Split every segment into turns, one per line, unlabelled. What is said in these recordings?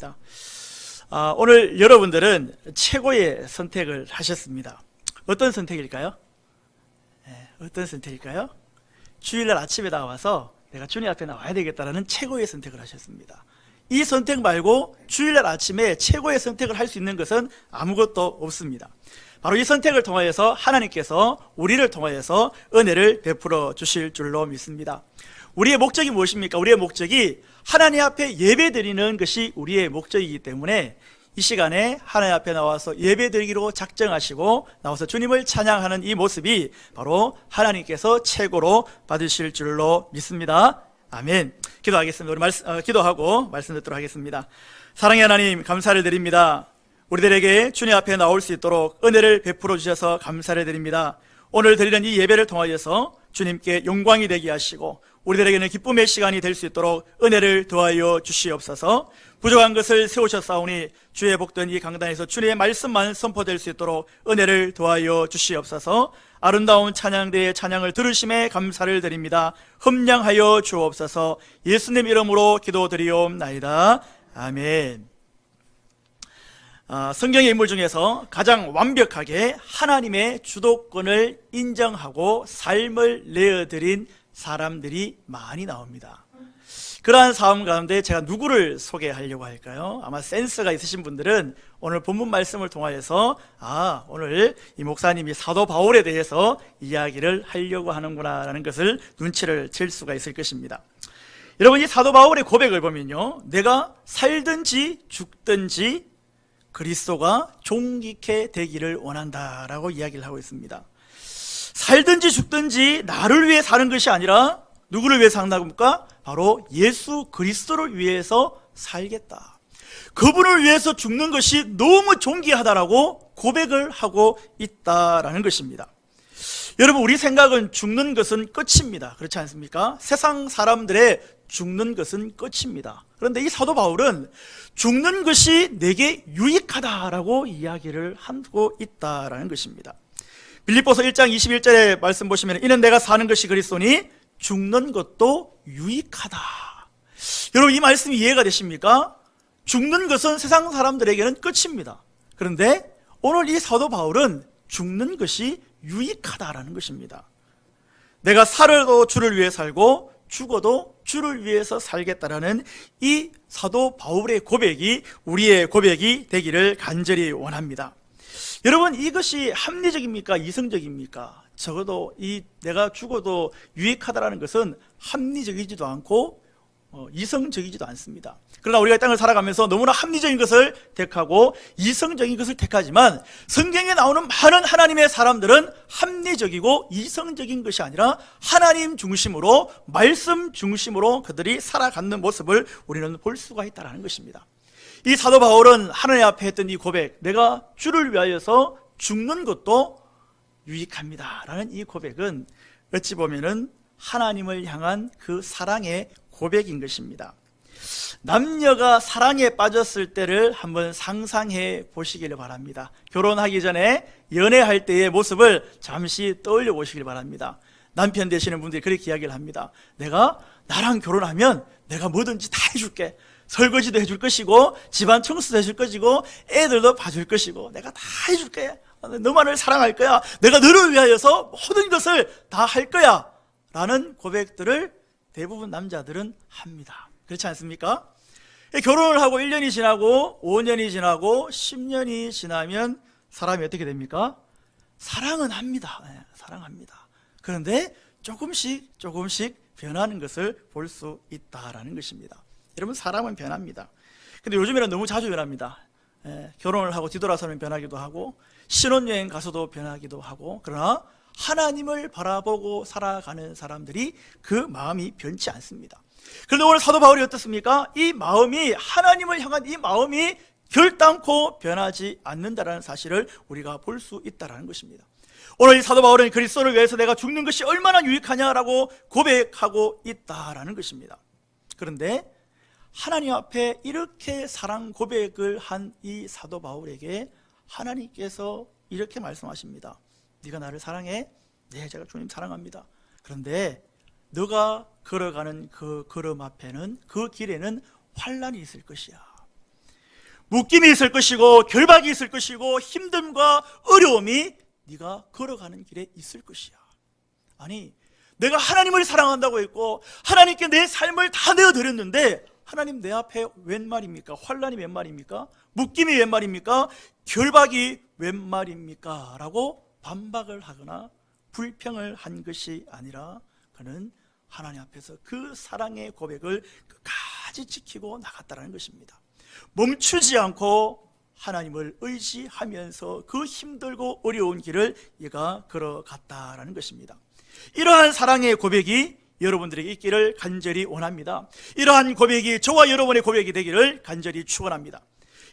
하겠습니다. 오늘 여러분들은 최고의 선택을 하셨습니다. 어떤 선택일까요? 어떤 선택일까요? 주일날 아침에 나와서 내가 주님 앞에 나와야 되겠다라는 최고의 선택을 하셨습니다. 이 선택 말고 주일날 아침에 최고의 선택을 할 수 있는 것은 아무것도 없습니다. 바로 이 선택을 통하여서 하나님께서 우리를 통하여서 은혜를 베풀어 주실 줄로 믿습니다. 우리의 목적이 무엇입니까? 우리의 목적이 하나님 앞에 예배드리는 것이 우리의 목적이기 때문에 이 시간에 하나님 앞에 나와서 예배드리기로 작정하시고 나와서 주님을 찬양하는 이 모습이 바로 하나님께서 최고로 받으실 줄로 믿습니다. 아멘. 기도하겠습니다. 우리 기도하고 말씀 듣도록 하겠습니다. 사랑의 하나님, 감사를 드립니다. 우리들에게 주님 앞에 나올 수 있도록 은혜를 베풀어 주셔서 감사를 드립니다. 오늘 드리는 이 예배를 통하여서 주님께 영광이 되게 하시고 우리들에게는 기쁨의 시간이 될 수 있도록 은혜를 더하여 주시옵소서. 부족한 것을 세우셨사오니 주의 복된 이 강단에서 주님의 말씀만 선포될 수 있도록 은혜를 더하여 주시옵소서. 아름다운 찬양대의 찬양을 들으심에 감사를 드립니다. 흠량하여 주옵소서. 예수님 이름으로 기도드리옵나이다. 아멘. 성경의 인물 중에서 가장 완벽하게 하나님의 주도권을 인정하고 삶을 내어드린 사람들이 많이 나옵니다. 그러한 사람 가운데 제가 누구를 소개하려고 할까요? 아마 센스가 있으신 분들은 오늘 본문 말씀을 통하여서 오늘 이 목사님이 사도 바울에 대해서 이야기를 하려고 하는구나 라는 것을 눈치를 챌 수가 있을 것입니다. 여러분, 이 사도 바울의 고백을 보면요, 내가 살든지 죽든지 그리스도가 존귀케 되기를 원한다라고 이야기를 하고 있습니다. 살든지 죽든지 나를 위해 사는 것이 아니라 누구를 위해 산다고합니까? 바로 예수 그리스도를 위해서 살겠다. 그분을 위해서 죽는 것이 너무 존귀하다라고 고백을 하고 있다라는 것입니다. 여러분, 우리 생각은 죽는 것은 끝입니다. 그렇지 않습니까? 세상 사람들의 죽는 것은 끝입니다. 그런데 이 사도 바울은 죽는 것이 내게 유익하다라고 이야기를 하고 있다라는 것입니다. 빌립보서 1장 21절의 말씀 보시면 이는 내가 사는 것이 그리스도니 죽는 것도 유익하다. 여러분, 이 말씀이 이해가 되십니까? 죽는 것은 세상 사람들에게는 끝입니다. 그런데 오늘 이 사도 바울은 죽는 것이 유익하다라는 것입니다. 내가 살아도 주를 위해 살고 죽어도 주를 위해서 살겠다라는 이 사도 바울의 고백이 우리의 고백이 되기를 간절히 원합니다. 여러분, 이것이 합리적입니까? 이성적입니까? 적어도 내가 죽어도 유익하다라는 것은 합리적이지도 않고 이성적이지도 않습니다. 그러나 우리가 이 땅을 살아가면서 너무나 합리적인 것을 택하고 이성적인 것을 택하지만 성경에 나오는 많은 하나님의 사람들은 합리적이고 이성적인 것이 아니라 하나님 중심으로, 말씀 중심으로 그들이 살아가는 모습을 우리는 볼 수가 있다는 것입니다. 이 사도 바울은 하나님 앞에 했던 이 고백, 내가 주를 위하여서 죽는 것도 유익합니다 라는 이 고백은 어찌 보면은 하나님을 향한 그 사랑의 고백인 것입니다. 남녀가 사랑에 빠졌을 때를 한번 상상해 보시기를 바랍니다. 결혼하기 전에 연애할 때의 모습을 잠시 떠올려 보시길 바랍니다. 남편 되시는 분들이 그렇게 이야기를 합니다. 나랑 결혼하면 내가 뭐든지 다 해줄게. 설거지도 해줄 것이고 집안 청소도 해줄 것이고 애들도 봐줄 것이고 내가 다 해줄게. 너만을 사랑할 거야. 내가 너를 위하여서 모든 것을 다 할 거야 라는 고백들을 대부분 남자들은 합니다. 그렇지 않습니까? 결혼을 하고 1년이 지나고 5년이 지나고 10년이 지나면 사람이 어떻게 됩니까? 사랑은 합니다. 사랑합니다. 그런데 조금씩 변하는 것을 볼 수 있다라는 것입니다. 여러분, 사람은 변합니다. 근데 요즘에는 너무 자주 변합니다. 결혼을 하고 뒤돌아서는 변하기도 하고 신혼여행 가서도 변하기도 하고, 그러나 하나님을 바라보고 살아가는 사람들이 그 마음이 변치 않습니다. 그런데 오늘 사도 바울이 어떻습니까? 이 마음이, 하나님을 향한 이 마음이 결단코 변하지 않는다는 사실을 우리가 볼 수 있다는 것입니다. 오늘 이 사도 바울은 그리스도를 위해서 내가 죽는 것이 얼마나 유익하냐라고 고백하고 있다는 것입니다. 그런데 하나님 앞에 이렇게 사랑 고백을 한 이 사도 바울에게 하나님께서 이렇게 말씀하십니다. 네가 나를 사랑해? 네, 제가 주님 사랑합니다. 그런데 너가 걸어가는 그 걸음 앞에는, 그 길에는 환난이 있을 것이야. 묶임이 있을 것이고 결박이 있을 것이고 힘듦과 어려움이 네가 걸어가는 길에 있을 것이야. 아니, 내가 하나님을 사랑한다고 했고 하나님께 내 삶을 다 내어드렸는데 하나님 내 앞에 웬 말입니까? 환난이 웬 말입니까? 묶임이 웬 말입니까? 결박이 웬 말입니까? 라고 반박을 하거나 불평을 한 것이 아니라 그는 하나님 앞에서 그 사랑의 고백을 끝까지 지키고 나갔다는 것입니다. 멈추지 않고 하나님을 의지하면서 그 힘들고 어려운 길을 얘가 걸어갔다라는 것입니다. 이러한 사랑의 고백이 여러분들에게 있기를 간절히 원합니다. 이러한 고백이 저와 여러분의 고백이 되기를 간절히 축원합니다.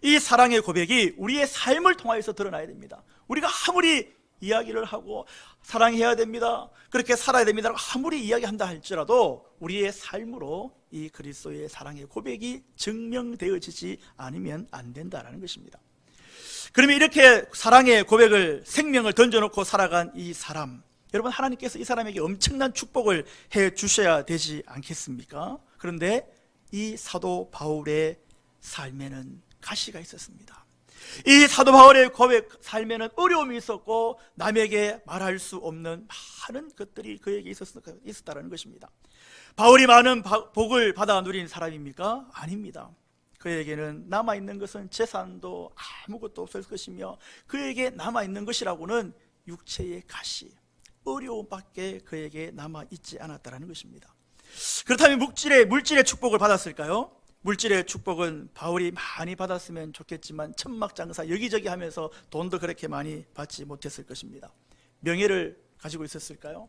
이 사랑의 고백이 우리의 삶을 통하여서 드러나야 됩니다. 우리가 아무리 이야기를 하고 사랑해야 됩니다, 그렇게 살아야 됩니다 아무리 이야기한다 할지라도 우리의 삶으로 이 그리스도의 사랑의 고백이 증명되어지지 않으면 안 된다는 것입니다. 그러면 이렇게 사랑의 고백을, 생명을 던져놓고 살아간 이 사람, 여러분, 하나님께서 이 사람에게 엄청난 축복을 해 주셔야 되지 않겠습니까? 그런데 이 사도 바울의 삶에는 가시가 있었습니다. 이 사도 바울의 고백 삶에는 어려움이 있었고 남에게 말할 수 없는 많은 것들이 그에게 있었다는 것입니다. 바울이 많은 복을 받아 누린 사람입니까? 아닙니다. 그에게는 남아있는 것은 재산도 아무것도 없을 것이며 그에게 남아있는 것이라고는 육체의 가시, 어려움밖에 그에게 남아있지 않았다는 것입니다. 그렇다면 물질의 축복을 받았을까요? 물질의 축복은 바울이 많이 받았으면 좋겠지만 천막장사 여기저기 하면서 돈도 그렇게 많이 받지 못했을 것입니다. 명예를 가지고 있었을까요?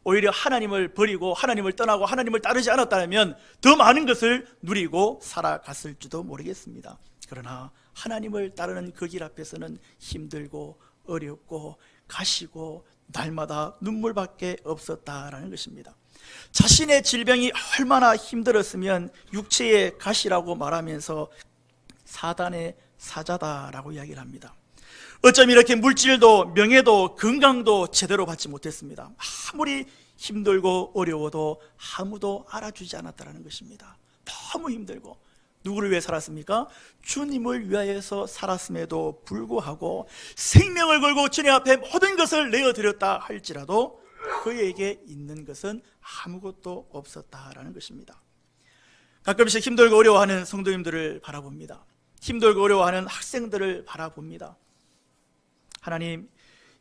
오히려 하나님을 버리고 하나님을 떠나고 하나님을 따르지 않았다면 더 많은 것을 누리고 살아갔을지도 모르겠습니다. 그러나 하나님을 따르는 그 길 앞에서는 힘들고 어렵고 가시고 날마다 눈물밖에 없었다라는 것입니다. 자신의 질병이 얼마나 힘들었으면 육체의 가시라고 말하면서 사단의 사자다라고 이야기를 합니다. 어쩜 이렇게 물질도 명예도 건강도 제대로 받지 못했습니다. 아무리 힘들고 어려워도 아무도 알아주지 않았다는 것입니다. 너무 힘들고. 누구를 위해 살았습니까? 주님을 위하여서 살았음에도 불구하고 생명을 걸고 주님 앞에 모든 것을 내어드렸다 할지라도 그에게 있는 것은 아무것도 없었다라는 것입니다. 가끔씩 힘들고 어려워하는 성도님들을 바라봅니다. 힘들고 어려워하는 학생들을 바라봅니다. 하나님,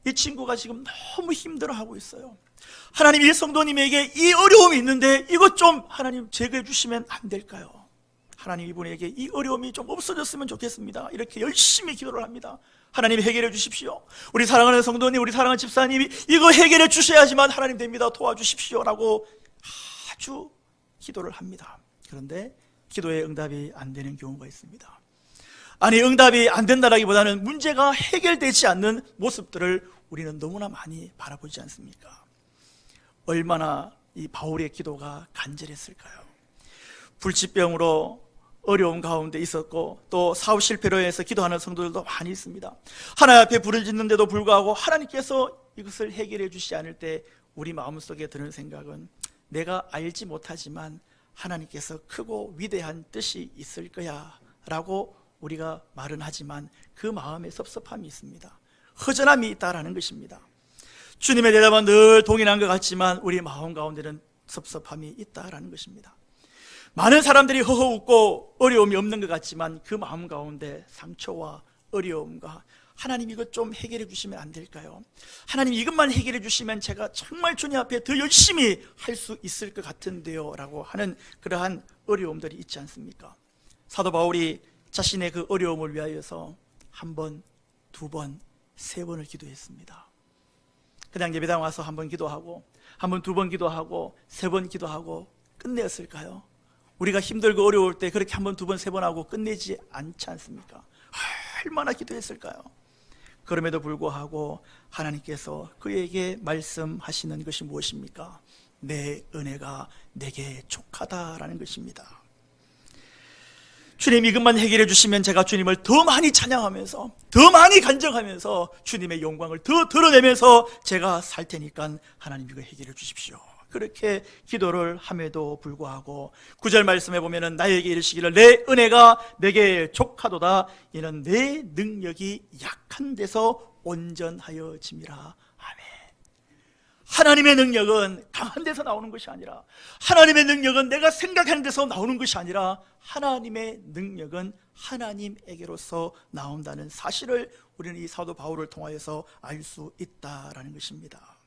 이 친구가 지금 너무 힘들어하고 있어요. 하나님, 이 성도님에게 이 어려움이 있는데 이것 좀 하나님 제거해 주시면 안 될까요? 하나님, 이분에게 이 어려움이 좀 없어졌으면 좋겠습니다. 이렇게 열심히 기도를 합니다. 하나님, 해결해 주십시오. 우리 사랑하는 성도님, 우리 사랑하는 집사님이 이거 해결해 주셔야지만 하나님 됩니다. 도와주십시오 라고 아주 기도를 합니다. 그런데 기도에 응답이 안 되는 경우가 있습니다. 아니, 응답이 안 된다라기보다는 문제가 해결되지 않는 모습들을 우리는 너무나 많이 바라보지 않습니까? 얼마나 이 바울의 기도가 간절했을까요? 불치병으로 어려움 가운데 있었고 또 사업 실패로 해서 기도하는 성도들도 많이 있습니다. 하나님 앞에 불을 짓는데도 불구하고 하나님께서 이것을 해결해 주시지 않을 때 우리 마음속에 드는 생각은 내가 알지 못하지만 하나님께서 크고 위대한 뜻이 있을 거야 라고 우리가 말은 하지만 그 마음에 섭섭함이 있습니다. 허전함이 있다라는 것입니다. 주님의 대답은 늘 동일한 것 같지만 우리 마음 가운데는 섭섭함이 있다라는 것입니다. 많은 사람들이 허허 웃고 어려움이 없는 것 같지만 그 마음 가운데 상처와 어려움과 하나님 이것 좀 해결해 주시면 안 될까요? 하나님 이것만 해결해 주시면 제가 정말 주님 앞에 더 열심히 할 수 있을 것 같은데요 라고 하는 그러한 어려움들이 있지 않습니까? 사도 바울이 자신의 그 어려움을 위하여서 한 번, 두 번, 세 번을 기도했습니다. 그냥 예배당 와서 한 번 기도하고 한 번, 두 번 기도하고 세 번 기도하고 끝내었을까요? 우리가 힘들고 어려울 때 그렇게 한 번, 두 번, 세 번 하고 끝내지 않지 않습니까? 얼마나 기도했을까요? 그럼에도 불구하고 하나님께서 그에게 말씀하시는 것이 무엇입니까? 내 은혜가 내게 족하다라는 것입니다. 주님 이것만 해결해 주시면 제가 주님을 더 많이 찬양하면서 더 많이 간증하면서 주님의 영광을 더 드러내면서 제가 살 테니까 하나님 이거 해결해 주십시오. 그렇게 기도를 함에도 불구하고 9절 말씀에 보면은 나에게 이르시기를 내 은혜가 내게 족하도다 이는 내 능력이 약한 데서 온전하여짐이라. 아멘. 하나님의 능력은 강한 데서 나오는 것이 아니라, 하나님의 능력은 내가 생각하는 데서 나오는 것이 아니라, 하나님의 능력은 하나님에게로서 나온다는 사실을 우리는 이 사도 바울을 통하여서 알 수 있다라는 것입니다.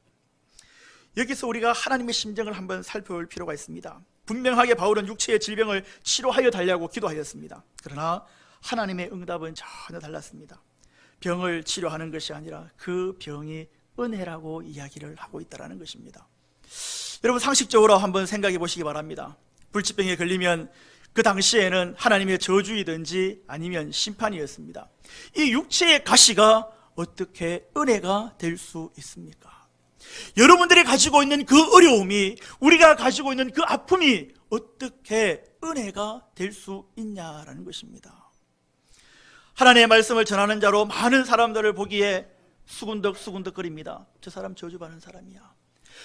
여기서 우리가 하나님의 심정을 한번 살펴볼 필요가 있습니다. 분명하게 바울은 육체의 질병을 치료하여 달라고 기도하였습니다. 그러나 하나님의 응답은 전혀 달랐습니다. 병을 치료하는 것이 아니라 그 병이 은혜라고 이야기를 하고 있다는 것입니다. 여러분, 상식적으로 한번 생각해 보시기 바랍니다. 불치병에 걸리면 그 당시에는 하나님의 저주이든지 아니면 심판이었습니다. 이 육체의 가시가 어떻게 은혜가 될 수 있습니까? 여러분들이 가지고 있는 그 어려움이, 우리가 가지고 있는 그 아픔이 어떻게 은혜가 될 수 있냐라는 것입니다. 하나님의 말씀을 전하는 자로 많은 사람들을 보기에 수군덕거립니다. 저 사람 저주받는 사람이야,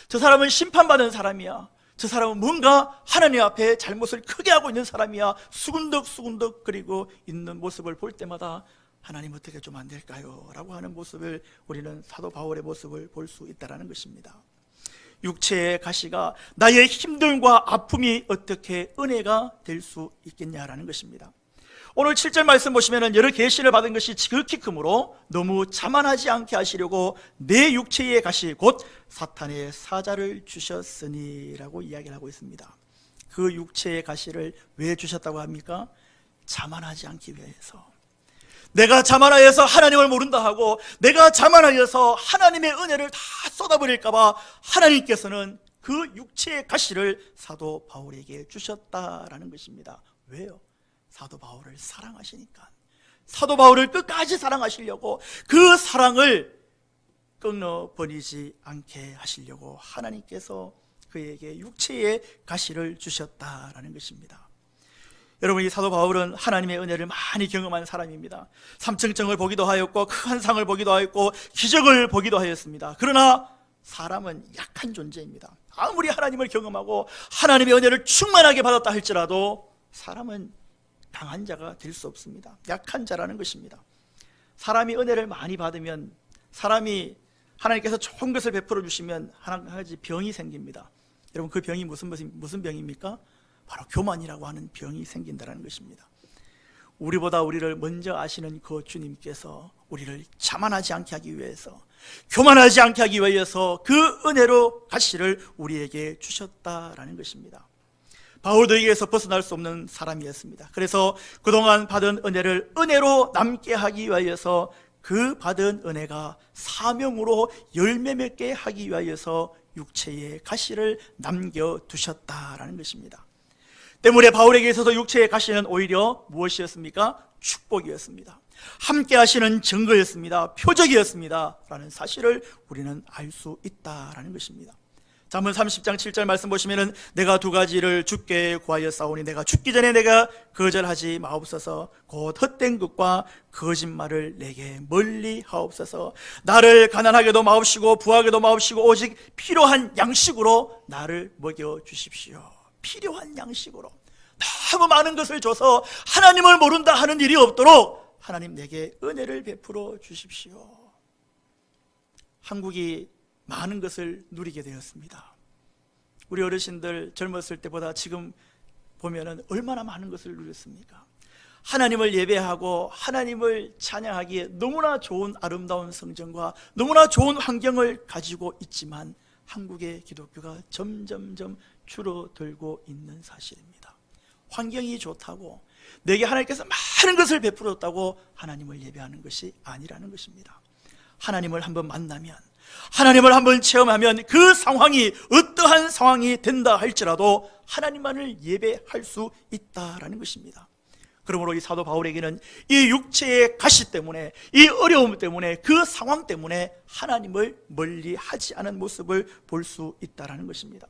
저 사람은 심판받은 사람이야, 저 사람은 뭔가 하나님 앞에 잘못을 크게 하고 있는 사람이야, 수군덕거리고 있는 모습을 볼 때마다 하나님 어떻게 좀 안 될까요? 라고 하는 모습을, 우리는 사도 바울의 모습을 볼 수 있다는 것입니다. 육체의 가시가, 나의 힘듦과 아픔이 어떻게 은혜가 될 수 있겠냐라는 것입니다. 오늘 7절 말씀 보시면 여러 계시를 받은 것이 지극히 크므로 너무 자만하지 않게 하시려고 내 육체의 가시 곧 사탄의 사자를 주셨으니 라고 이야기를 하고 있습니다. 그 육체의 가시를 왜 주셨다고 합니까? 자만하지 않기 위해서. 내가 자만하여서 하나님을 모른다 하고, 내가 자만하여서 하나님의 은혜를 다 쏟아버릴까 봐 하나님께서는 그 육체의 가시를 사도 바울에게 주셨다라는 것입니다. 왜요? 사도 바울을 사랑하시니까. 사도 바울을 끝까지 사랑하시려고, 그 사랑을 끊어버리지 않게 하시려고 하나님께서 그에게 육체의 가시를 주셨다라는 것입니다. 여러분, 이 사도 바울은 하나님의 은혜를 많이 경험한 사람입니다. 삼층증을 보기도 하였고, 큰 상을 보기도 하였고, 기적을 보기도 하였습니다. 그러나 사람은 약한 존재입니다. 아무리 하나님을 경험하고 하나님의 은혜를 충만하게 받았다 할지라도 사람은 강한 자가 될 수 없습니다. 약한 자라는 것입니다. 사람이 은혜를 많이 받으면, 사람이 하나님께서 좋은 것을 베풀어 주시면 한 가지 병이 생깁니다. 여러분, 그 병이 무슨 병입니까? 바로 교만이라고 하는 병이 생긴다는 것입니다. 우리보다 우리를 먼저 아시는 그 주님께서 우리를 자만하지 않게 하기 위해서, 교만하지 않게 하기 위해서 그 은혜로 가시를 우리에게 주셨다라는 것입니다. 바울도 여기에서 벗어날 수 없는 사람이었습니다. 그래서 그동안 받은 은혜를 은혜로 남게 하기 위하여서, 그 받은 은혜가 사명으로 열매 맺게 하기 위하여서 육체의 가시를 남겨두셨다라는 것입니다. 때문에 바울에게 있어서 육체의 가시는 오히려 무엇이었습니까? 축복이었습니다. 함께 하시는 증거였습니다. 표적이었습니다. 라는 사실을 우리는 알 수 있다라는 것입니다. 잠언 30장 7절 말씀 보시면은 내가 두 가지를 주께 구하였사오니 내가 죽기 전에 내가 거절하지 마옵소서. 곧 헛된 것과 거짓말을 내게 멀리 하옵소서. 나를 가난하게도 마옵시고 부하게도 마옵시고 오직 필요한 양식으로 나를 먹여 주십시오. 필요한 양식으로. 너무 많은 것을 줘서 하나님을 모른다 하는 일이 없도록 하나님 내게 은혜를 베풀어 주십시오. 한국이 많은 것을 누리게 되었습니다. 우리 어르신들 젊었을 때보다 지금 보면은 얼마나 많은 것을 누렸습니까? 하나님을 예배하고 하나님을 찬양하기에 너무나 좋은 아름다운 성전과 너무나 좋은 환경을 가지고 있지만 한국의 기독교가 점점점 줄어들고 있는 사실입니다. 환경이 좋다고, 내게 하나님께서 많은 것을 베풀었다고 하나님을 예배하는 것이 아니라는 것입니다. 하나님을 한번 만나면, 하나님을 한번 체험하면 그 상황이 어떠한 상황이 된다 할지라도 하나님만을 예배할 수 있다라는 것입니다. 그러므로 이 사도 바울에게는 이 육체의 가시 때문에, 이 어려움 때문에, 그 상황 때문에 하나님을 멀리 하지 않은 모습을 볼 수 있다라는 것입니다.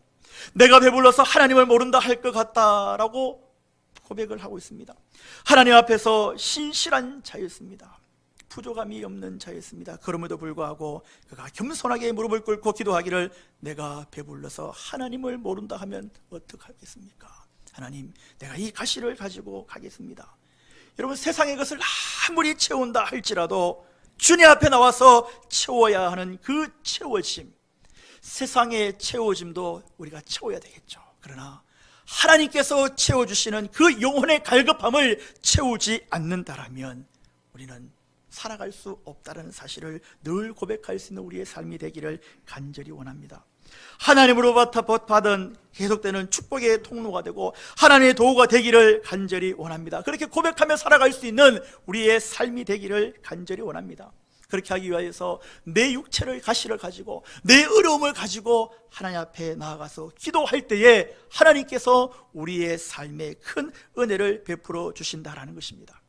내가 배불러서 하나님을 모른다 할 것 같다라고 고백을 하고 있습니다. 하나님 앞에서 신실한 자였습니다. 부족함이 없는 자였습니다. 그럼에도 불구하고 그가 겸손하게 무릎을 꿇고 기도하기를, 내가 배불러서 하나님을 모른다 하면 어떡하겠습니까? 하나님, 내가 이 가시를 가지고 가겠습니다. 여러분, 세상의 것을 아무리 채운다 할지라도 주님 앞에 나와서 채워야 하는 그 채워짐, 세상의 채워짐도 우리가 채워야 되겠죠. 그러나 하나님께서 채워주시는 그 영혼의 갈급함을 채우지 않는다라면 우리는 살아갈 수 없다는 사실을 늘 고백할 수 있는 우리의 삶이 되기를 간절히 원합니다. 하나님으로부터 받은 계속되는 축복의 통로가 되고 하나님의 도구가 되기를 간절히 원합니다. 그렇게 고백하며 살아갈 수 있는 우리의 삶이 되기를 간절히 원합니다. 그렇게 하기 위해서 내 육체를 가시를 가지고 내 어려움을 가지고 하나님 앞에 나아가서 기도할 때에 하나님께서 우리의 삶에 큰 은혜를 베풀어 주신다라는 것입니다.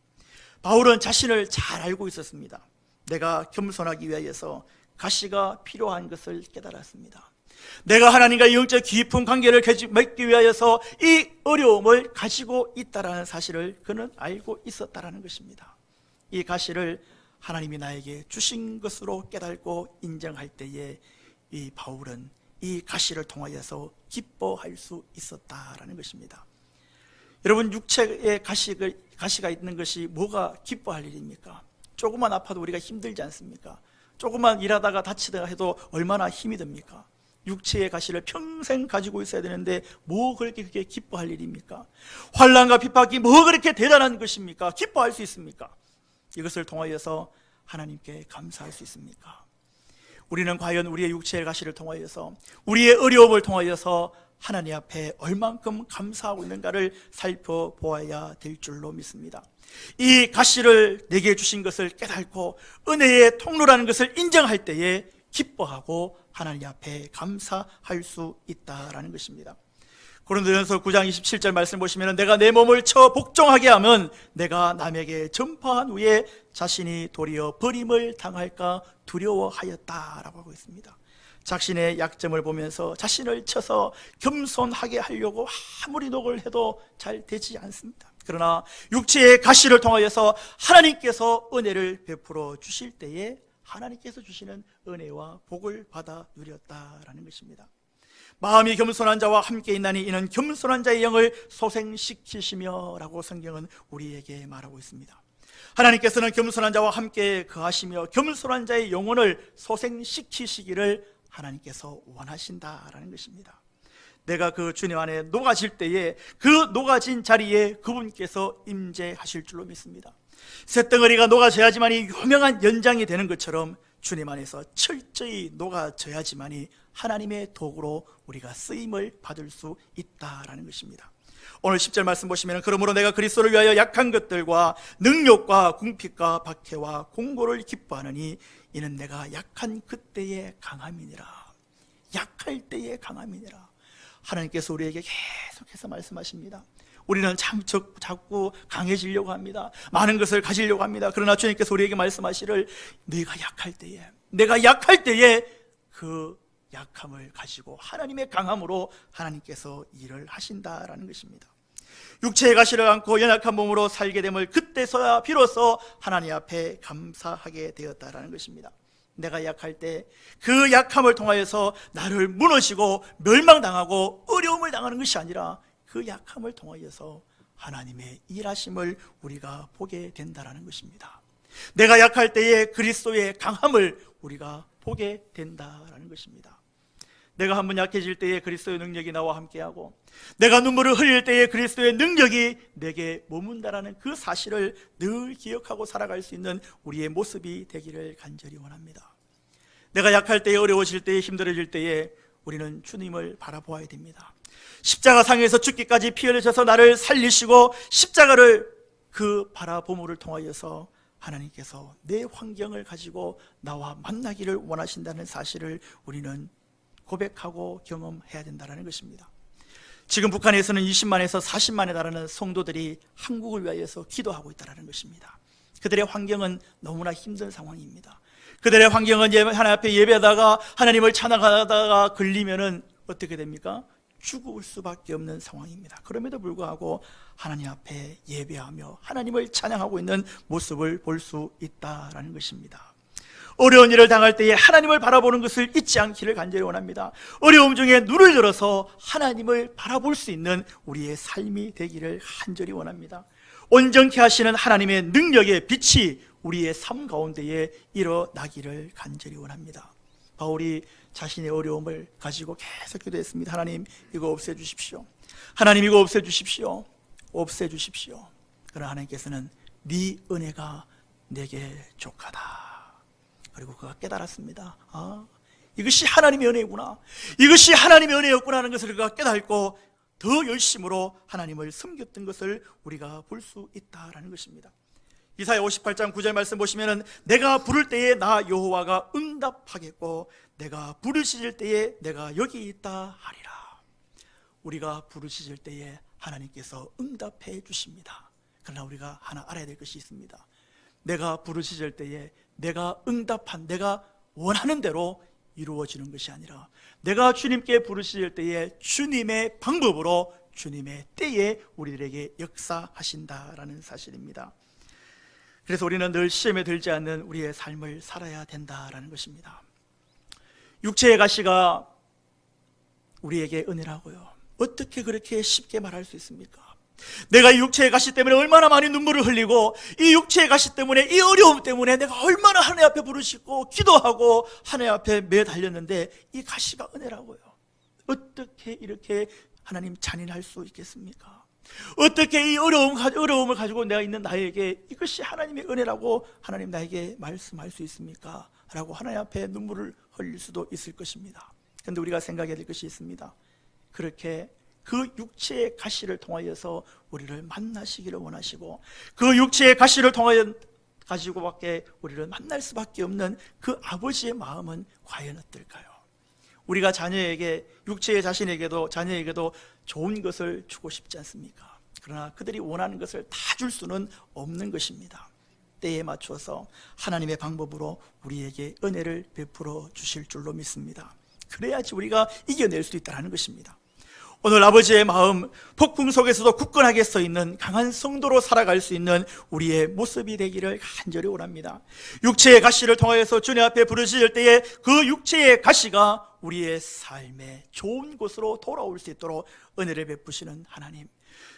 바울은 자신을 잘 알고 있었습니다. 내가 겸손하기 위해서 가시가 필요한 것을 깨달았습니다. 내가 하나님과 영적 깊은 관계를 맺기 위해서 이 어려움을 가지고 있다라는 사실을 그는 알고 있었다라는 것입니다. 이 가시를 하나님이 나에게 주신 것으로 깨닫고 인정할 때에 이 바울은 이 가시를 통하여서 기뻐할 수 있었다라는 것입니다. 여러분, 육체에 가시가 있는 것이 뭐가 기뻐할 일입니까? 조금만 아파도 우리가 힘들지 않습니까? 조금만 일하다가 다치다가 해도 얼마나 힘이 듭니까? 육체의 가시를 평생 가지고 있어야 되는데 뭐 그렇게 그게 기뻐할 일입니까? 환난과 핍박이 뭐 그렇게 대단한 것입니까? 기뻐할 수 있습니까? 이것을 통하여서 하나님께 감사할 수 있습니까? 우리는 과연 우리의 육체의 가시를 통하여서, 우리의 어려움을 통하여서 하나님 앞에 얼만큼 감사하고 있는가를 살펴보아야 될 줄로 믿습니다. 이 가시를 내게 주신 것을 깨닫고 은혜의 통로라는 것을 인정할 때에 기뻐하고 하나님 앞에 감사할 수 있다라는 것입니다. 고린도전서 9장 27절 말씀 보시면, 내가 내 몸을 쳐 복종하게 하면 내가 남에게 전파한 후에 자신이 도리어 버림을 당할까 두려워하였다라고 하고 있습니다. 자신의 약점을 보면서 자신을 쳐서 겸손하게 하려고 아무리 노력을 해도 잘 되지 않습니다. 그러나 육체의 가시를 통하여서 하나님께서 은혜를 베풀어 주실 때에 하나님께서 주시는 은혜와 복을 받아 누렸다라는 것입니다. 마음이 겸손한 자와 함께 있나니 이는 겸손한 자의 영을 소생시키시며 라고 성경은 우리에게 말하고 있습니다. 하나님께서는 겸손한 자와 함께 거하시며 겸손한 자의 영혼을 소생시키시기를 하나님께서 원하신다라는 것입니다. 내가 그 주님 안에 녹아질 때에 그 녹아진 자리에 그분께서 임재하실 줄로 믿습니다. 쇳덩어리가 녹아져야지만이 유명한 연장이 되는 것처럼 주님 안에서 철저히 녹아져야지만이 하나님의 도구로 우리가 쓰임을 받을 수 있다라는 것입니다. 오늘 10절 말씀 보시면, 그러므로 내가 그리스도를 위하여 약한 것들과 능욕과 궁핍과 박해와 공고를 기뻐하느니 이는 내가 약한 그때의 강함이니라. 약할 때의 강함이니라. 하나님께서 우리에게 계속해서 말씀하십니다. 우리는 자꾸 강해지려고 합니다. 많은 것을 가지려고 합니다. 그러나 주님께서 우리에게 말씀하시를, 내가 약할 때에 그 약함을 가지고 하나님의 강함으로 하나님께서 일을 하신다라는 것입니다. 육체의 가시를 안고 연약한 몸으로 살게 됨을 그때서야 비로소 하나님 앞에 감사하게 되었다라는 것입니다. 내가 약할 때 그 약함을 통하여서 나를 무너지고 멸망당하고 어려움을 당하는 것이 아니라 그 약함을 통하여서 하나님의 일하심을 우리가 보게 된다라는 것입니다. 내가 약할 때에 그리스도의 강함을 우리가 보게 된다라는 것입니다. 내가 한번 약해질 때에 그리스도의 능력이 나와 함께하고, 내가 눈물을 흘릴 때에 그리스도의 능력이 내게 머문다라는 그 사실을 늘 기억하고 살아갈 수 있는 우리의 모습이 되기를 간절히 원합니다. 내가 약할 때에, 어려워질 때에, 힘들어질 때에 우리는 주님을 바라보아야 됩니다. 십자가 상에서 죽기까지 피 흘리셔서 나를 살리시고 십자가를 그 바라봄을 통하여서 하나님께서 내 환경을 가지고 나와 만나기를 원하신다는 사실을 우리는 고백하고 경험해야 된다는 것입니다. 지금 북한에서는 20만에서 40만에 달하는 성도들이 한국을 위하여서 기도하고 있다는 것입니다. 그들의 환경은 너무나 힘든 상황입니다. 그들의 환경은 하나님 앞에 예배하다가 하나님을 찬양하다가 걸리면은 어떻게 됩니까? 죽을 수밖에 없는 상황입니다. 그럼에도 불구하고 하나님 앞에 예배하며 하나님을 찬양하고 있는 모습을 볼 수 있다라는 것입니다. 어려운 일을 당할 때에 하나님을 바라보는 것을 잊지 않기를 간절히 원합니다. 어려움 중에 눈을 들어서 하나님을 바라볼 수 있는 우리의 삶이 되기를 간절히 원합니다. 온전케 하시는 하나님의 능력의 빛이 우리의 삶 가운데에 일어나기를 간절히 원합니다. 바울이 자신의 어려움을 가지고 계속 기도했습니다. 하나님, 이거 없애주십시오. 하나님, 이거 없애주십시오. 없애주십시오. 그러나 하나님께서는 네 은혜가 내게 족하다. 그리고 그가 깨달았습니다. 이것이 하나님의 은혜구나, 이것이 하나님의 은혜였구나 하는 것을 그가 깨닫고 더 열심으로 하나님을 섬겼던 것을 우리가 볼 수 있다라는 것입니다. 이사야 58장 9절 말씀 보시면은 내가 부를 때에 나 여호와가 응답하겠고 내가 부르짖을 때에 내가 여기 있다 하리라. 우리가 부르짖을 때에 하나님께서 응답해 주십니다. 그러나 우리가 하나 알아야 될 것이 있습니다. 내가 부르짖을 때에 내가 응답한, 내가 원하는 대로 이루어지는 것이 아니라 내가 주님께 부르짖을 때에 주님의 방법으로 주님의 때에 우리들에게 역사하신다라는 사실입니다. 그래서 우리는 늘 시험에 들지 않는 우리의 삶을 살아야 된다라는 것입니다. 육체의 가시가 우리에게 은혜라고요. 어떻게 그렇게 쉽게 말할 수 있습니까? 내가 이 육체의 가시 때문에 얼마나 많이 눈물을 흘리고 이 육체의 가시 때문에, 이 어려움 때문에 내가 얼마나 하나님 앞에 부르짖고 기도하고 하나님 앞에 매달렸는데 이 가시가 은혜라고요. 어떻게 이렇게 하나님 잔인할 수 있겠습니까? 어떻게 이 어려움을 가지고 내가 있는 나에게 이것이 하나님의 은혜라고 하나님 나에게 말씀할 수 있습니까? 라고 하나님 앞에 눈물을 흘릴 수도 있을 것입니다. 그런데 우리가 생각해야 될 것이 있습니다. 그렇게 그 육체의 가시를 통하여서 우리를 만나시기를 원하시고 그 육체의 가시를 통하여 가지고밖에 우리를 만날 수밖에 없는 그 아버지의 마음은 과연 어떨까요? 우리가 자녀에게, 육체의 자녀에게도 좋은 것을 주고 싶지 않습니까? 그러나 그들이 원하는 것을 다 줄 수는 없는 것입니다. 때에 맞춰서 하나님의 방법으로 우리에게 은혜를 베풀어 주실 줄로 믿습니다. 그래야지 우리가 이겨낼 수 있다는 것입니다. 오늘 아버지의 마음, 폭풍 속에서도 굳건하게 서 있는 강한 성도로 살아갈 수 있는 우리의 모습이 되기를 간절히 원합니다. 육체의 가시를 통하여서 주님 앞에 부르짖을 때에 그 육체의 가시가 우리의 삶의 좋은 곳으로 돌아올 수 있도록 은혜를 베푸시는 하나님,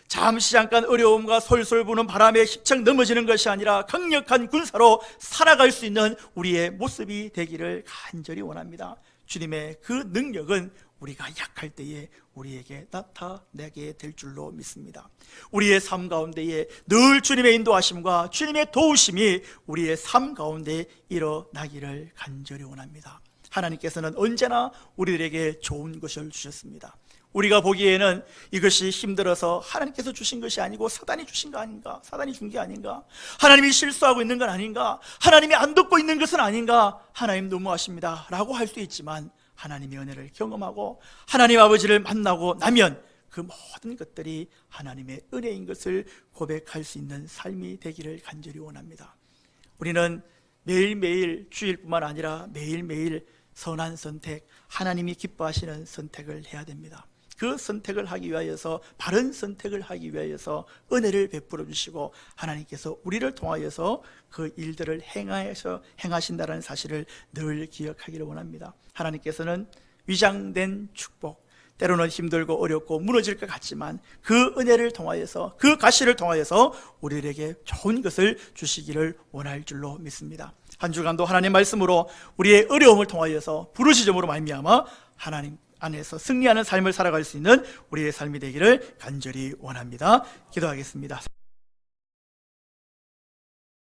잠시 잠깐 어려움과 솔솔 부는 바람에 휩청 넘어지는 것이 아니라 강력한 군사로 살아갈 수 있는 우리의 모습이 되기를 간절히 원합니다. 주님의 그 능력은 우리가 약할 때에 우리에게 나타나게 될 줄로 믿습니다. 우리의 삶 가운데에 늘 주님의 인도하심과 주님의 도우심이 우리의 삶 가운데 일어나기를 간절히 원합니다. 하나님께서는 언제나 우리들에게 좋은 것을 주셨습니다. 우리가 보기에는 이것이 힘들어서 하나님께서 주신 것이 아니고 사단이 주신 거 아닌가, 사단이 준 게 아닌가, 하나님이 실수하고 있는 건 아닌가, 하나님이 안 돕고 있는 것은 아닌가, 하나님 너무하십니다 라고 할 수 있지만 하나님의 은혜를 경험하고 하나님 아버지를 만나고 나면 그 모든 것들이 하나님의 은혜인 것을 고백할 수 있는 삶이 되기를 간절히 원합니다. 우리는 매일매일, 주일뿐만 아니라 매일매일 선한 선택, 하나님이 기뻐하시는 선택을 해야 됩니다. 그 선택을 하기 위하여서, 바른 선택을 하기 위하여서 은혜를 베풀어 주시고 하나님께서 우리를 통하여서 그 일들을 행하신다는 사실을 늘 기억하기를 원합니다. 하나님께서는 위장된 축복, 때로는 힘들고 어렵고 무너질 것 같지만 그 은혜를 통하여서, 그 가시를 통하여서 우리에게 좋은 것을 주시기를 원할 줄로 믿습니다. 한 주간도 하나님 말씀으로 우리의 어려움을 통하여서 부르짖음으로 말미암아 하나님 안에서 승리하는 삶을 살아갈 수 있는 우리의 삶이 되기를 간절히 원합니다. 기도하겠습니다.